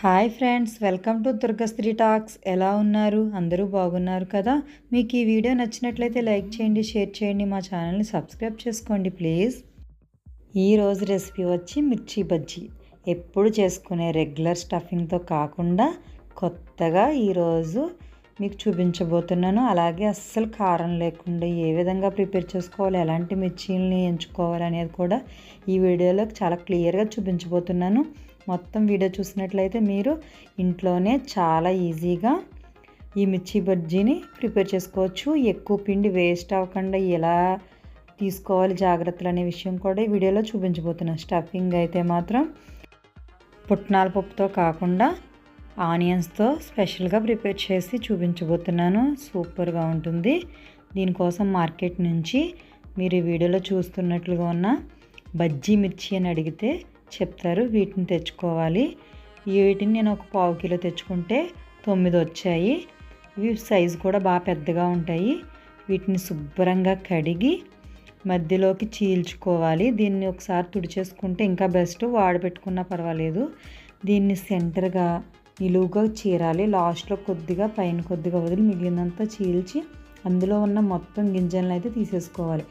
Hi friends, welcome to Durgasri talks. ఎలా ఉన్నారు? అందరూ బాగున్నారు కదా? మీకు ఈ వీడియో నచ్చినట్లయితే లైక్ చేయండి, షేర్ చేయండి, మా ఛానల్ని సబ్స్క్రైబ్ చేసుకోండి ప్లీజ్. ఈరోజు రెసిపీ వచ్చి మిర్చి బజ్జీ. ఎప్పుడు చేసుకునే రెగ్యులర్ స్టఫింగ్తో కాకుండా కొత్తగా ఈరోజు మీకు చూపించబోతున్నాను. అలాగే అస్సలు కారం లేకుండా ఏ విధంగా ప్రిపేర్ చేసుకోవాలి, ఎలాంటి మిర్చీలని ఎంచుకోవాలి అనేది కూడా ఈ వీడియోలో చాలా క్లియర్గా చూపించబోతున్నాను. మొత్తం వీడియో చూసినట్లయితే మీరు ఇంట్లోనే చాలా ఈజీగా ఈ మిర్చి బజ్జీని ప్రిపేర్ చేసుకోవచ్చు. ఎక్కువ పిండి వేస్ట్ అవ్వకుండా ఎలా తీసుకోవాలి జాగ్రత్తలు అనే విషయం కూడా ఈ వీడియోలో చూపించబోతున్నాను. స్టఫింగ్ అయితే మాత్రం పుట్నాల పప్పుతో కాకుండా ఆనియన్స్తో స్పెషల్గా ప్రిపేర్ చేసి చూపించబోతున్నాను. సూపర్గా ఉంటుంది. దీనికోసం మార్కెట్ నుంచి మీరు ఈ వీడియోలో చూస్తున్నట్లుగా ఉన్న బజ్జీ మిర్చి అని అడిగితే చెప్తారు. వీటిని తెచ్చుకోవాలి. వీటిని నేను ఒక 1/2 కిలో తెచ్చుకుంటే 9 వచ్చాయి. ఇవి సైజు కూడా బాగా పెద్దగా ఉంటాయి. వీటిని శుభ్రంగా కడిగి మధ్యలోకి చీల్చుకోవాలి. దీన్ని ఒకసారి తుడిచేసుకుంటే ఇంకా బెస్ట్, వాడబెట్టుకున్నా పర్వాలేదు. దీన్ని సెంటర్గా నిలువుగా చీరాలి. లాస్ట్లో కొద్దిగా పైన కొద్దిగా వదిలి మిగిలినంతా చీల్చి అందులో ఉన్న మొత్తం గింజలను అయితే తీసేసుకోవాలి.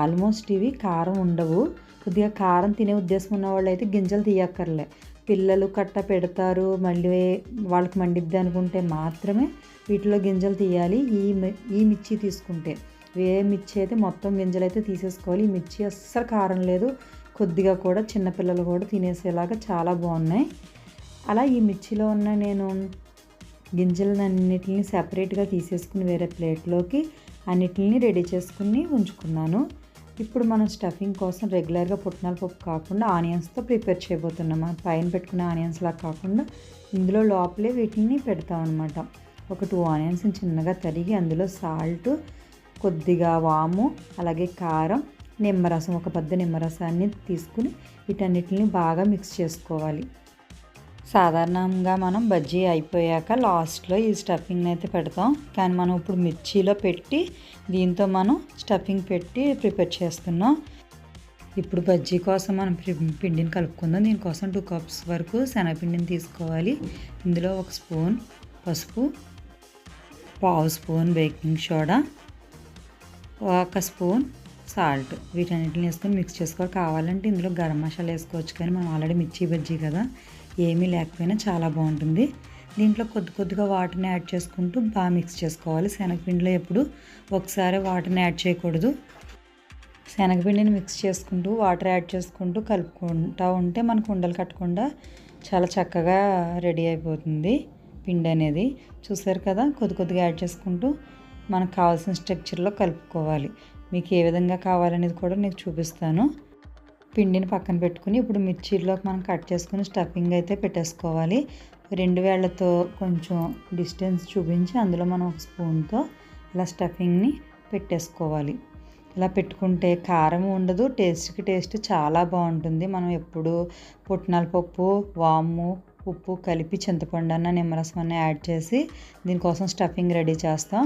ఆల్మోస్ట్ ఇవి కారం ఉండవు. కొద్దిగా కారం తినే ఉద్దేశం ఉన్న వాళ్ళు అయితే గింజలు తీయక్కర్లే. పిల్లలు కట్ట పెడతారు, మళ్ళీ వాళ్ళకి మండిద్ది అనుకుంటే మాత్రమే వీటిలో గింజలు తీయాలి. ఈ మిర్చి తీసుకుంటే వేరే మిర్చి అయితే మొత్తం గింజలు అయితే తీసేసుకోవాలి. ఈ మిర్చి అస్సలు కారం లేదు, కొద్దిగా కూడా చిన్నపిల్లలు కూడా తినేసేలాగా చాలా బాగున్నాయి. అలా ఈ మిర్చిలో ఉన్న నేను గింజలన్నిటిని సెపరేట్గా తీసేసుకుని వేరే ప్లేట్లోకి అన్నిటిని రెడీ చేసుకుని ఉంచుకున్నాను. ఇప్పుడు మనం స్టఫింగ్ కోసం రెగ్యులర్గా పుట్నాల పప్పు కాకుండా ఆనియన్స్తో ప్రిపేర్ చేయబోతున్నాం. మనం పైన పెట్టుకునే ఆనియన్స్లా కాకుండా ఇందులో లోపలే వీటిని పెడతాం అనమాట. ఒక 2 ఆనియన్స్ని చిన్నగా తరిగి అందులో సాల్ట్, కొద్దిగా వాము, అలాగే కారం, నిమ్మరసం, ఒక పెద్ద నిమ్మరసాన్ని తీసుకుని వీటన్నిటిని బాగా మిక్స్ చేసుకోవాలి. సాధారణంగా మనం బజ్జీ అయిపోయాక లాస్ట్లో ఈ స్టఫింగ్ని అయితే పెడతాం, కానీ మనం ఇప్పుడు మిర్చిలో పెట్టి దీంతో మనం స్టఫింగ్ పెట్టి ప్రిపేర్ చేస్తున్నాం. ఇప్పుడు బజ్జీ కోసం మనం పిండిని కలుపుకుందాం. దీనికోసం 2 కప్స్ వరకు శనగపిండిని తీసుకోవాలి. ఇందులో 1 స్పూన్ పసుపు, 1/2 spoon baking soda, 1 spoon salt, వీటన్నిటిని వేసుకొని మిక్స్ చేసుకోవాలి. కావాలంటే ఇందులో గరం మసాలా వేసుకోవచ్చు, కానీ మనం ఆల్రెడీ మిర్చి బజ్జీ కదా, ఏమీ లేకపోయినా చాలా బాగుంటుంది. దీంట్లో కొద్దిగా వాటర్ని యాడ్ చేసుకుంటూ బాగా మిక్స్ చేసుకోవాలి. శనగపిండిలో ఎప్పుడు ఒకసారి వాటర్ని యాడ్ చేయకూడదు. శనగపిండిని మిక్స్ చేసుకుంటూ వాటర్ యాడ్ చేసుకుంటూ కలుపుకుంటూ ఉంటే మనకు ఉండలు కట్టకుండా చాలా చక్కగా రెడీ అయిపోతుంది పిండి అనేది. చూసారు కదా, కొద్దిగా యాడ్ చేసుకుంటూ మనకు కావాల్సిన స్ట్రక్చర్లో కలుపుకోవాలి. మీకు ఏ విధంగా కావాలనేది కూడా నేను చూపిస్తాను. పిండిని పక్కన పెట్టుకుని ఇప్పుడు మిర్చిలోకి మనం కట్ చేసుకుని స్టఫింగ్ అయితే పెట్టేసుకోవాలి. 2 వేళ్లతో కొంచెం డిస్టెన్స్ చూపించి అందులో మనం 1 స్పూన్తో ఇలా స్టఫింగ్ని పెట్టేసుకోవాలి. ఇలా పెట్టుకుంటే కారం ఉండదు, టేస్ట్కి టేస్ట్ చాలా బాగుంటుంది. మనం ఎప్పుడు పుట్నాల పప్పు, వాము, ఉప్పు కలిపి చింతపండు అన్న నిమ్మరసం అన్న యాడ్ చేసి దీనికోసం స్టఫింగ్ రెడీ చేస్తాం.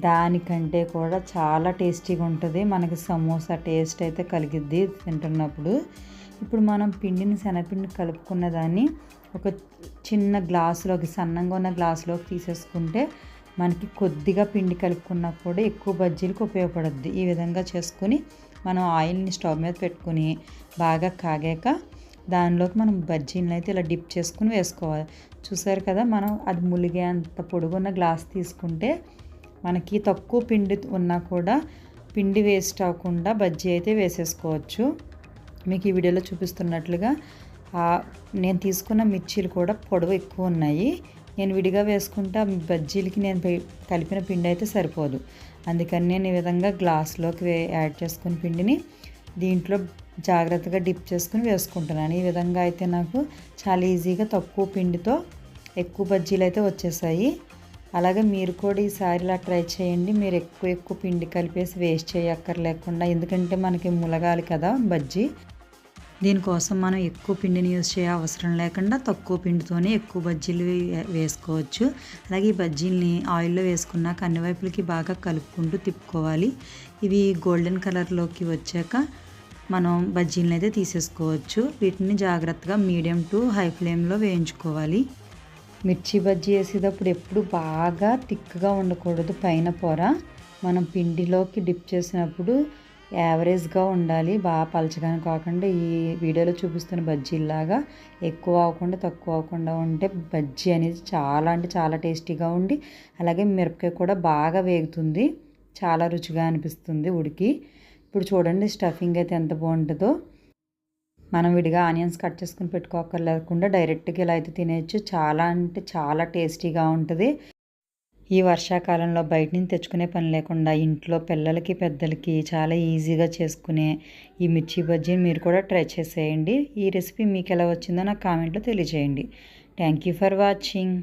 దానికంటే కూడా చాలా టేస్టీగా ఉంటుంది. మనకి సమోసా టేస్ట్ అయితే కలిగిద్ది తింటున్నప్పుడు. ఇప్పుడు మనం శనగపిండిని కలుపుకున్న దాన్ని ఒక చిన్న గ్లాసులోకి, సన్నంగా ఉన్న గ్లాసులోకి తీసేసుకుంటే మనకి కొద్దిగా పిండి కలుపుకున్నా కూడా ఎక్కువ బజ్జీలకు ఉపయోగపడుద్ది. ఈ విధంగా చేసుకుని మనం ఆయిల్ని స్టవ్ మీద పెట్టుకుని బాగా కాగాక దానిలోకి మనం బజ్జీలను అయితే ఇలా డిప్ చేసుకుని వేసుకోవాలి. చూసారు కదా, మనం అది ములిగే అంత పొడుగున్న గ్లాస్ తీసుకుంటే మనకి తక్కువ పిండి ఉన్నా కూడా పిండి వేస్ట్ అవ్వకుండా బజ్జీ అయితే వేసేసుకోవచ్చు. మీకు ఈ వీడియోలో చూపిస్తున్నట్లుగా నేను తీసుకున్న మిర్చీలు కూడా పొడవు ఎక్కువ ఉన్నాయి. నేను విడిగా వేసుకుంటే బజ్జీలకి నేను కలిపిన పిండి అయితే సరిపోదు. అందుకని నేను ఈ విధంగా గ్లాస్లోకి యాడ్ చేసుకుని పిండిని దీంట్లో జాగ్రత్తగా డిప్ చేసుకుని వేసుకుంటున్నాను. ఈ విధంగా అయితే నాకు చాలా ఈజీగా తక్కువ పిండితో ఎక్కువ బజ్జీలు అయితే వచ్చేసాయి. అలాగే మీరు కూడా ఈసారి ఇలా ట్రై చేయండి. మీరు ఎక్కువ పిండి కలిపేసి వేస్ట్ చేయక్కర్లేకుండా, ఎందుకంటే మనకి ములగాలి కదా బజ్జీ. దీనికోసం మనం ఎక్కువ పిండిని యూజ్ చేయ అవసరం లేకుండా తక్కువ పిండితోనే ఎక్కువ బజ్జీలు వేసుకోవచ్చు. అలాగే ఈ బజ్జీల్ని ఆయిల్లో వేసుకున్నాక అన్ని వైపులకి బాగా కలుపుకుంటూ తిప్పుకోవాలి. ఇవి గోల్డెన్ కలర్లోకి వచ్చాక మనం బజ్జీలను అయితే తీసేసుకోవచ్చు. వీటిని జాగ్రత్తగా మీడియం టు హై ఫ్లేమ్లో వేయించుకోవాలి. మిర్చి బజ్జీ వేసేటప్పుడు ఎప్పుడు బాగా థిక్గా ఉండకూడదు. పైన పొర మనం పిండిలోకి డిప్ చేసినప్పుడు యావరేజ్గా ఉండాలి. బాగా పలచగానే కాకుండా ఈ వీడియోలో చూపిస్తున్న బజ్జీలాగా ఎక్కువ అవ్వకుండా తక్కువ అవ్వకుండా ఉంటే బజ్జీ అనేది చాలా అంటే చాలా టేస్టీగా ఉండి అలాగే మిరపకాయ కూడా బాగా వేగుతుంది. చాలా రుచిగా అనిపిస్తుంది ఉడికి. ఇప్పుడు చూడండి స్టఫింగ్ అయితే ఎంత బాగుంటుందో. మనం విడిగా ఆనియన్స్ కట్ చేసుకుని పెట్టుకోకర్లేకుండా డైరెక్ట్గా ఇలా అయితే తినేయచ్చు. చాలా అంటే చాలా టేస్టీగా ఉంటుంది. ఈ వర్షాకాలంలో బయట నుంచి తెచ్చుకునే పని లేకుండా ఇంట్లో పిల్లలకి పెద్దలకి చాలా ఈజీగా చేసుకునే ఈ మిర్చి బజ్జీని మీరు కూడా ట్రై చేసేయండి. ఈ రెసిపీ మీకు ఎలా వచ్చిందో నాకు కామెంట్లో తెలియజేయండి. Thank you for watching.